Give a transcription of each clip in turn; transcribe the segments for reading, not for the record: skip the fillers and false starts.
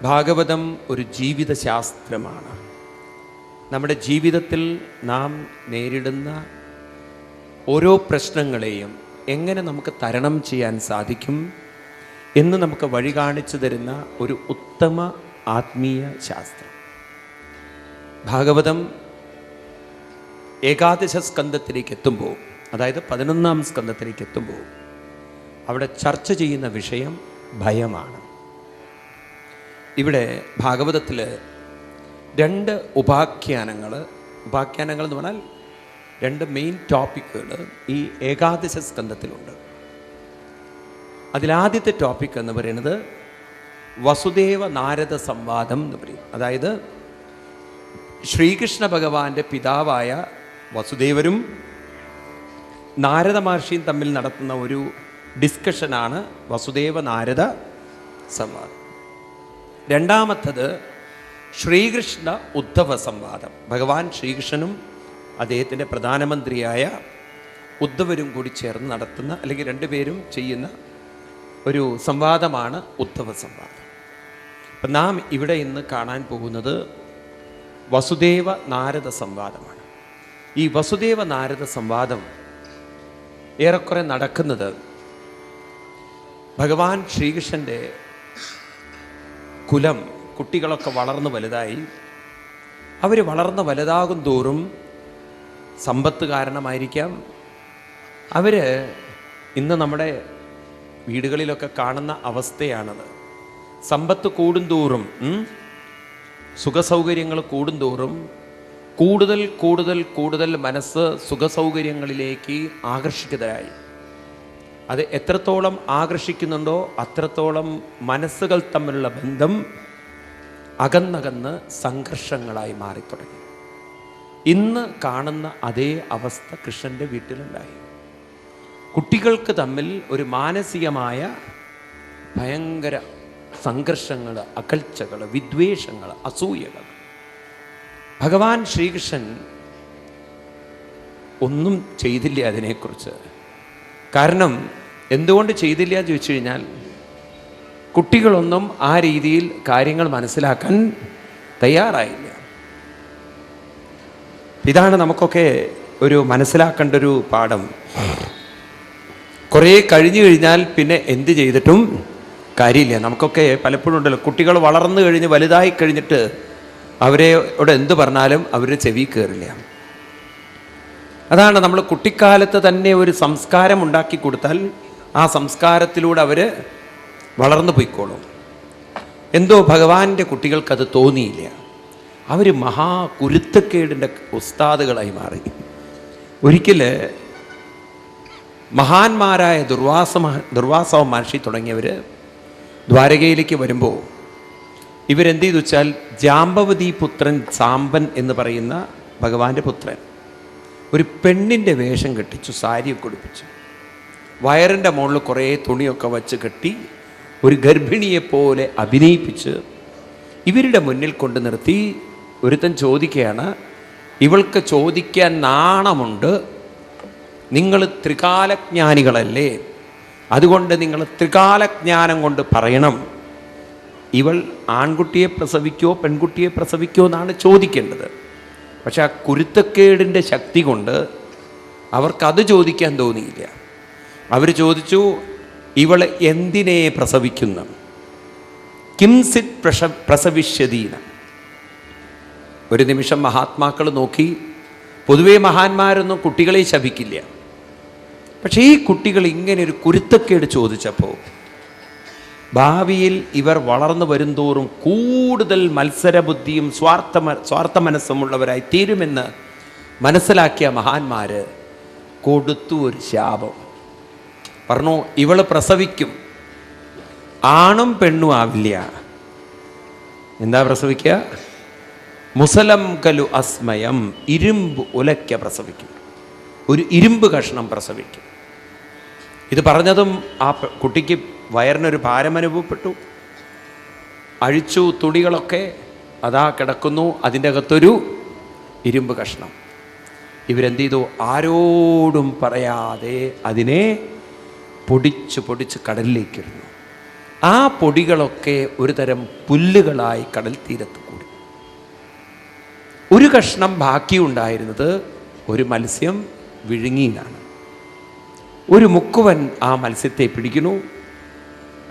ഭാഗവതം ഒരു ജീവിതശാസ്ത്രമാണ്. നമ്മുടെ ജീവിതത്തിൽ നാം നേരിടുന്ന ഓരോ പ്രശ്നങ്ങളെയും എങ്ങനെ നമുക്ക് തരണം ചെയ്യാൻ സാധിക്കും എന്ന് നമുക്ക് വഴി കാണിച്ചു തരുന്ന ഒരു ഉത്തമ ആത്മീയ ശാസ്ത്രം. ഭാഗവതം ഏകാദശ സ്കന്ധത്തിലേക്ക് എത്തുമ്പോൾ, അതായത് 11-ാം സ്കന്ധത്തിലേക്ക് എത്തുമ്പോൾ അവിടെ ചർച്ച ചെയ്യുന്ന വിഷയം ഭയമാണ്. ഇവിടെ ഭാഗവതത്തിൽ 2 ഉപാഖ്യാനങ്ങൾ എന്ന് പറഞ്ഞാൽ 2 മെയിൻ ടോപ്പിക്കുകൾ ഈ ഏകാദശ സ്കന്ധത്തിലുണ്ട്. അതിലാദ്യത്തെ ടോപ്പിക് എന്ന് പറയുന്നത് വസുദേവ നാരദ സംവാദം എന്ന് പറയും. അതായത് ശ്രീകൃഷ്ണ ഭഗവാന്റെ പിതാവായ വസുദേവരും നാരദ മഹർഷിയും തമ്മിൽ നടത്തുന്ന ഒരു ഡിസ്കഷനാണ് വസുദേവ നാരദ സംവാദം. രണ്ടാമത്തത് ശ്രീകൃഷ്ണ ഉദ്ധവ സംവാദം. ഭഗവാൻ ശ്രീകൃഷ്ണനും അദ്ദേഹത്തിൻ്റെ പ്രധാനമന്ത്രിയായ ഉദ്ധവരും കൂടി ചേർന്ന് നടത്തുന്ന, അല്ലെങ്കിൽ 2 പേരും ചെയ്യുന്ന ഒരു സംവാദമാണ് ഉദ്ധവ സംവാദം. അപ്പം നാം ഇവിടെ ഇന്ന് കാണാൻ പോകുന്നത് വസുദേവ നാരദ സംവാദമാണ്. ഈ വസുദേവ നാരദ സംവാദം ഏറെക്കുറെ നടക്കുന്നത് ഭഗവാൻ ശ്രീകൃഷ്ണൻ്റെ കുലം, കുട്ടികളൊക്കെ വളർന്ന് വലുതായി. അവർ വളർന്ന് വലുതാകും തോറും സമ്പത്ത് കാരണമായിരിക്കാം, അവർ ഇന്ന് നമ്മുടെ വീടുകളിലൊക്കെ കാണുന്ന അവസ്ഥയാണത്. സമ്പത്ത് കൂടുന്തോറും, സുഖസൗകര്യങ്ങൾ കൂടുന്തോറും കൂടുതൽ കൂടുതൽ കൂടുതൽ മനസ്സ് സുഖസൗകര്യങ്ങളിലേക്ക് ആകർഷിക്കുന്നതായി. അത് എത്രത്തോളം ആകർഷിക്കുന്നുണ്ടോ അത്രത്തോളം മനസ്സുകൾ തമ്മിലുള്ള ബന്ധം അകന്നകന്ന് സംഘർഷങ്ങളായി മാറിത്തുടങ്ങി. ഇന്ന് കാണുന്ന അതേ അവസ്ഥ കൃഷ്ണൻ്റെ വീട്ടിലുണ്ടായി. കുട്ടികൾക്ക് തമ്മിൽ ഒരു മാനസികമായ ഭയങ്കര സംഘർഷങ്ങൾ, അകൽച്ചകൾ, വിദ്വേഷങ്ങൾ, അസൂയകൾ. ഭഗവാൻ ശ്രീകൃഷ്ണൻ ഒന്നും ചെയ്തില്ല അതിനെക്കുറിച്ച്. കാരണം എന്തുകൊണ്ട് ചെയ്തില്ല എന്ന് ചോദിച്ചു കഴിഞ്ഞാൽ, കുട്ടികളൊന്നും ആ രീതിയിൽ കാര്യങ്ങൾ മനസ്സിലാക്കാൻ തയ്യാറായില്ല. ഇതാണ് നമുക്കൊക്കെ ഒരു മനസ്സിലാക്കേണ്ട ഒരു പാഠം. കുറേ കഴിഞ്ഞു കഴിഞ്ഞാൽ പിന്നെ എന്ത് ചെയ്തിട്ടും കാര്യമില്ല. നമുക്കൊക്കെ പലപ്പോഴും ഉണ്ടല്ലോ, കുട്ടികൾ വളർന്നു കഴിഞ്ഞ് വലുതായി കഴിഞ്ഞിട്ട് അവരോട് എന്ത് പറഞ്ഞാലും അവർ ചെവി കയറില്ല. അതാണ് നമ്മൾ കുട്ടിക്കാലത്ത് തന്നെ ഒരു സംസ്കാരം ഉണ്ടാക്കി കൊടുത്താൽ ആ സംസ്കാരത്തിലൂടെ അവർ വളർന്നു പോയിക്കോളും. എന്തോ ഭഗവാന്റെ കുട്ടികൾക്കത് തോന്നിയില്ല. അവർ കുരുത്തക്കേടിൻ്റെ ഉസ്താദുകളായി മാറി. ഒരിക്കൽ മഹാന്മാരായ ദുർവാസ മഹർഷി തുടങ്ങിയവർ ദ്വാരകയിലേക്ക് വരുമ്പോൾ ഇവരെന്ത് ചെയ്തു വെച്ചാൽ, ജാമ്പവതി പുത്രൻ സാമ്പൻ എന്ന് പറയുന്ന ഭഗവാന്റെ പുത്രൻ ഒരു പെണ്ണിൻ്റെ വേഷം കെട്ടിച്ചു, സാരിയൊക്കെ കൊടുപ്പിച്ചു, വയറിൻ്റെ മുകളിൽ കുറേ തുണിയൊക്കെ വച്ച് കെട്ടി ഒരു ഗർഭിണിയെപ്പോലെ അഭിനയിപ്പിച്ച് ഇവരുടെ മുന്നിൽ കൊണ്ട് നിർത്തി. ഒരുത്തൻ ചോദിക്കുകയാണ്, ഇവൾക്ക് ചോദിക്കാൻ നാണമുണ്ട്, നിങ്ങൾ ത്രികാലജ്ഞാനികളല്ലേ, അതുകൊണ്ട് നിങ്ങൾ ത്രികാലജ്ഞാനം കൊണ്ട് പറയണം, ഇവൾ ആൺകുട്ടിയെ പ്രസവിക്കോ പെൺകുട്ടിയെ പ്രസവിക്കോ എന്നാണ് ചോദിക്കേണ്ടത്. പക്ഷെ ആ കുരുത്തക്കേടിൻ്റെ ശക്തി കൊണ്ട് അവർക്കത് ചോദിക്കാൻ തോന്നിയില്ല. അവർ ചോദിച്ചു, ഇവളെ എന്തിനെ പ്രസവിക്കുന്നു, കിംസിത് പ്രസവിഷ്യതീന. ഒരു നിമിഷം മഹാത്മാക്കൾ നോക്കി. പൊതുവേ മഹാന്മാരൊന്നും കുട്ടികളെ ശപിക്കില്ല. പക്ഷേ ഈ കുട്ടികൾ ഇങ്ങനെ ഒരു കുരുത്തക്കേട് ചോദിച്ചപ്പോൾ ഭാവിയിൽ ഇവർ വളർന്നു വരുംതോറും കൂടുതൽ മത്സരബുദ്ധിയും സ്വാർത്ഥ മനസ്സുമുള്ളവരായി തീരുമെന്ന് മനസ്സിലാക്കിയ മഹാന്മാർ കൊടുത്തു ഒരു ശാപം. പറഞ്ഞു, ഇവൾ പ്രസവിക്കും, ആണും പെണ്ണും ആവില്ല. എന്താ പ്രസവിക്കുക? മുസലം കലു അസ്മയം, ഇരുമ്പ് ഉലയ്ക്ക പ്രസവിക്കും, ഒരു ഇരുമ്പ് കഷ്ണം പ്രസവിക്കും. ഇത് പറഞ്ഞതും ആ കുട്ടിക്ക് വയറിനൊരു ഭാരം അനുഭവപ്പെട്ടു. അഴിച്ചു തുണികളൊക്കെ, അതാ കിടക്കുന്നു, അതിൻ്റെ അകത്തൊരു ഇരുമ്പ് കഷ്ണം. ഇവരെന്ത് ചെയ്തു? ആരോടും പറയാതെ അതിനെ പൊടിച്ച് കടലിലേക്കിരുന്നു. ആ പൊടികളൊക്കെ ഒരു തരം പുല്ലുകളായി കടൽ തീരത്ത് കൂടി. ഒരു കഷ്ണം ബാക്കിയുണ്ടായിരുന്നത് ഒരു മത്സ്യം വിഴുങ്ങിയാണ്. ഒരു മുക്കുവൻ ആ മത്സ്യത്തെ പിടിക്കുന്നു.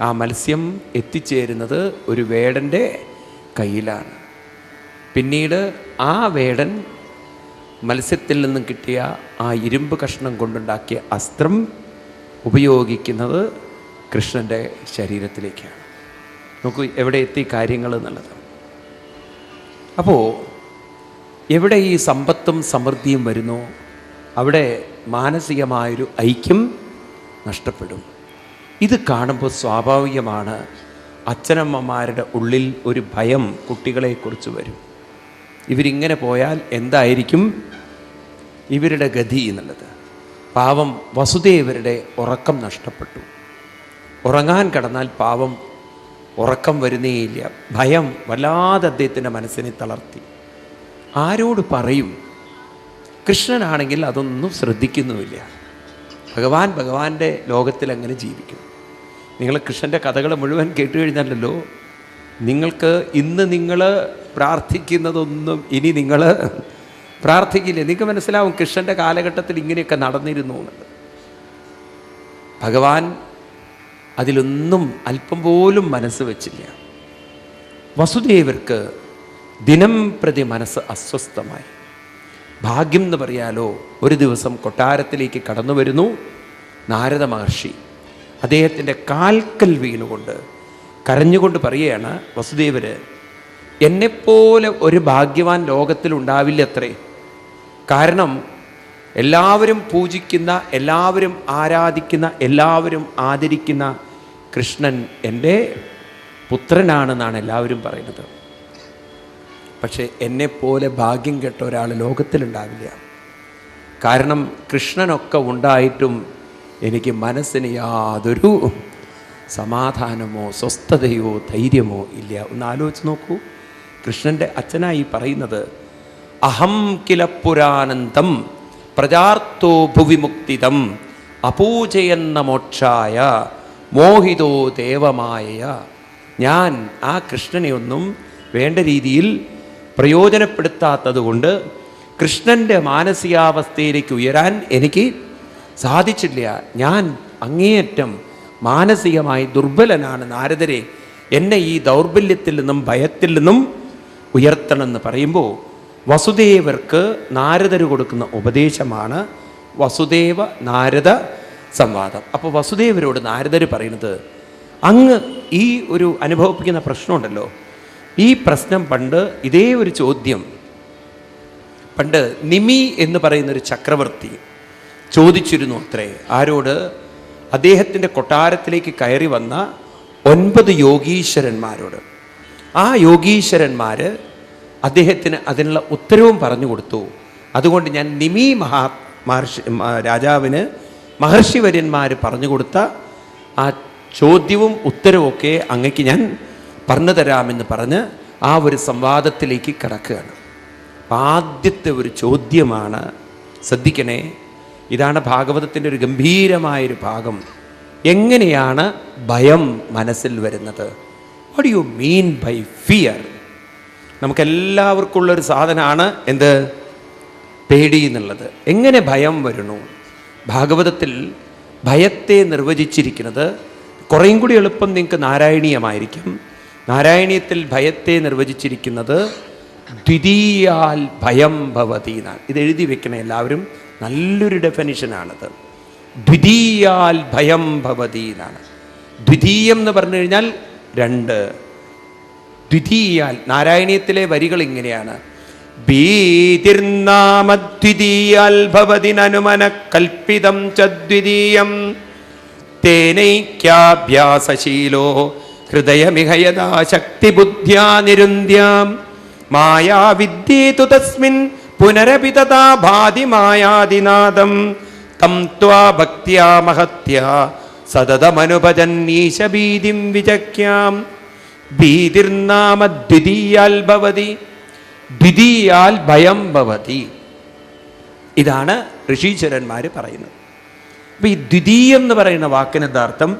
ആ മത്സ്യം എത്തിച്ചേരുന്നത് ഒരു വേടൻ്റെ കയ്യിലാണ്. പിന്നീട് ആ വേടൻ മത്സ്യത്തിൽ നിന്നും കിട്ടിയ ആ ഇരുമ്പ് കഷ്ണം കൊണ്ടുണ്ടാക്കിയ അസ്ത്രം ഉപയോഗിക്കുന്നത് കൃഷ്ണൻ്റെ ശരീരത്തിലേക്കാണ്. നോക്കൂ എവിടെ എത്തി കാര്യങ്ങൾ എന്നുള്ളത്. അപ്പോൾ എവിടെ ഈ സമ്പത്തും സമൃദ്ധിയും വരുന്നോ അവിടെ മാനസികമായൊരു ഐക്യം നഷ്ടപ്പെടും. ഇത് കാണുമ്പോൾ സ്വാഭാവികമാണ് അച്ഛനമ്മമാരുടെ ഉള്ളിൽ ഒരു ഭയം കുട്ടികളെക്കുറിച്ച് വരും. ഇവരിങ്ങനെ പോയാൽ എന്തായിരിക്കും ഇവരുടെ ഗതി എന്നുള്ളത്. പാവം വസുദേവരുടെ ഉറക്കം നഷ്ടപ്പെട്ടു. ഉറങ്ങാൻ കിടന്നാൽ പാവം ഉറക്കം വരുന്നേയില്ല. ഭയം വല്ലാതെ അദ്ദേഹത്തിൻ്റെ മനസ്സിനെ തളർത്തി. ആരോട് പറയും? കൃഷ്ണനാണെങ്കിൽ അതൊന്നും ശ്രദ്ധിക്കുന്നുമില്ല. ഭഗവാന്റെ ലോകത്തിൽ അങ്ങനെ ജീവിക്കും. നിങ്ങൾ കൃഷ്ണൻ്റെ കഥകൾ മുഴുവൻ കേട്ടു കഴിഞ്ഞാലല്ലോ നിങ്ങൾക്ക് ഇന്ന് നിങ്ങൾ പ്രാർത്ഥിക്കുന്നതൊന്നും ഇനി നിങ്ങൾ പ്രാർത്ഥിക്കില്ല. നിങ്ങൾക്ക് മനസ്സിലാവും കൃഷ്ണൻ്റെ കാലഘട്ടത്തിൽ ഇങ്ങനെയൊക്കെ നടന്നിരുന്നു എന്നുള്ളത്. ഭഗവാൻ അതിലൊന്നും അല്പം പോലും മനസ്സ് വച്ചില്ല. വസുദേവർക്ക് ദിനം പ്രതി മനസ്സ് അസ്വസ്ഥമായി. ഭാഗ്യം എന്ന് പറയാലോ, ഒരു ദിവസം കൊട്ടാരത്തിലേക്ക് കടന്നു വരുന്നു നാരദ മഹർഷി. അദ്ദേഹത്തിൻ്റെ കാൽക്കൽ വീണുകൊണ്ട് കരഞ്ഞുകൊണ്ട് പറയുകയാണ്, വസുദേവര് എന്നെപ്പോലെ ഒരു ഭാഗ്യവാൻ ലോകത്തിലുണ്ടാവില്ല അത്രേ. കാരണം എല്ലാവരും പൂജിക്കുന്ന, എല്ലാവരും ആരാധിക്കുന്ന, എല്ലാവരും ആദരിക്കുന്ന കൃഷ്ണൻ എൻ്റെ പുത്രനാണെന്നാണ് എല്ലാവരും പറയുന്നത്. പക്ഷേ എന്നെപ്പോലെ ഭാഗ്യം കെട്ട ഒരാൾ ലോകത്തിലുണ്ടാവില്ല. കാരണം കൃഷ്ണനൊക്കെ ഉണ്ടായിട്ടും എനിക്ക് മനസ്സിന് യാതൊരു സമാധാനമോ സ്വസ്ഥതയോ ധൈര്യമോ ഇല്ല. ഒന്ന് ആലോചിച്ച് നോക്കൂ. കൃഷ്ണൻ്റെ അച്ഛനായി പറയുന്നത്, അഹം കില പുരാനന്തം പ്രജാർത്തോ ഭുവിമുക്തിതം അപൂജയെന്ന മോക്ഷായ മോഹിതോ ദേവമായ. ഞാൻ ആ കൃഷ്ണനെ ഒന്നും വേണ്ട രീതിയിൽ പ്രയോജനപ്പെടുത്താത്തത് കൊണ്ട് കൃഷ്ണൻ്റെ മാനസികാവസ്ഥയിലേക്ക് ഉയരാൻ എനിക്ക് സാധിച്ചില്ല. ഞാൻ അങ്ങേയറ്റം മാനസികമായി ദുർബലനാണ്. നാരദരെ, എന്നെ ഈ ദൗർബല്യത്തിൽ നിന്നും ഭയത്തിൽ നിന്നും ഉയർത്തണമെന്ന് പറയുമ്പോൾ വസുദേവർക്ക് നാരദർ കൊടുക്കുന്ന ഉപദേശമാണ് വസുദേവ നാരദ സംവാദം. അപ്പോൾ വസുദേവരോട് നാരദർ പറയുന്നത്, അങ്ങ് ഈ ഒരു അനുഭവിപ്പിക്കുന്ന പ്രശ്നമുണ്ടല്ലോ, ഈ പ്രശ്നം പണ്ട് ഇതേ ഒരു ചോദ്യം പണ്ട് നിമി എന്ന് പറയുന്നൊരു ചക്രവർത്തി ചോദിച്ചിരുന്നു അത്രേ. ആരോട്? അദ്ദേഹത്തിൻ്റെ കൊട്ടാരത്തിലേക്ക് കയറി വന്ന 9 യോഗീശ്വരന്മാരോട്. ആ യോഗീശ്വരന്മാർ അദ്ദേഹത്തിന് അതിനുള്ള ഉത്തരവും പറഞ്ഞു കൊടുത്തു. അതുകൊണ്ട് ഞാൻ നിമി മഹർഷി രാജാവിന് മഹർഷിവര്യന്മാർ പറഞ്ഞു കൊടുത്ത ആ ചോദ്യവും ഉത്തരവുമൊക്കെ അങ്ങക്ക് ഞാൻ പറഞ്ഞു തരാമെന്ന് പറഞ്ഞ് ആ ഒരു സംവാദത്തിലേക്ക് കടക്കുകയാണ്. ആദ്യത്തെ ഒരു ചോദ്യമാണ്, ശ്രദ്ധിക്കണേ, ഇതാണ് ഭാഗവതത്തിൻ്റെ ഒരു ഗംഭീരമായൊരു ഭാഗം. എങ്ങനെയാണ് ഭയം മനസ്സിൽ വരുന്നത്? What do you mean by fear? നമുക്കെല്ലാവർക്കും ഉള്ളൊരു സാധനമാണ് എന്ത്? പേടി എന്നുള്ളത്. എങ്ങനെ ഭയം വരുന്നു? ഭാഗവതത്തിൽ ഭയത്തെ നിർവചിച്ചിരിക്കുന്നത് കുറേയും കൂടി എളുപ്പം നിങ്ങൾക്ക് നാരായണീയമായിരിക്കും. നാരായണീയത്തിൽ ഭയത്തെ നിർവചിച്ചിരിക്കുന്നത് ദ്വിതീയാൽ ഭയം ഭവതി എന്നാണ്. ഇത് എഴുതി വെക്കണേ എല്ലാവരും, നല്ലൊരു ഡെഫിനിഷനാണത്. ദ്വിതീയാൽ ഭയം ഭവതി എന്നാണ്. ദ്വിതീയം എന്ന് പറഞ്ഞു കഴിഞ്ഞാൽ 2. ദ്വിതീയാൽ, നാരായണീയത്തിലെ വരികൾ ഇങ്ങനെയാണ്: ഭീതിർനാമദ്വിതീയാൽ ഭവതി നനുമന കൽപ്പിതം ചദ്വിതീയം തേനൈക്യാഭ്യാസശീലോ ഹൃദയമിഹയദാ ശക്തിബുദ്ധ്യാ നിരുന്ധ്യാം മായാവിദ്യേതു തസ്മിൻ പുനരപി തഥാ ഭാതി മായാദിനാദം തം ത്വാ ഭക്ത്യാ മഹത്യാ സതതമനുഭജന്നീശഭീതിം വിചക്യാം. ഭീതിർനാമ ദ്വിതീയാൽ ഭവതി, ദ്വിതീയാൽ ഭയം ഭവതി. ഇതാണ് ഋഷീശ്വരന്മാർ പറയുന്നത്. അപ്പോൾ ഈ ദ്വിതീയം എന്ന് പറയുന്ന വാക്കിന് യഥാർത്ഥം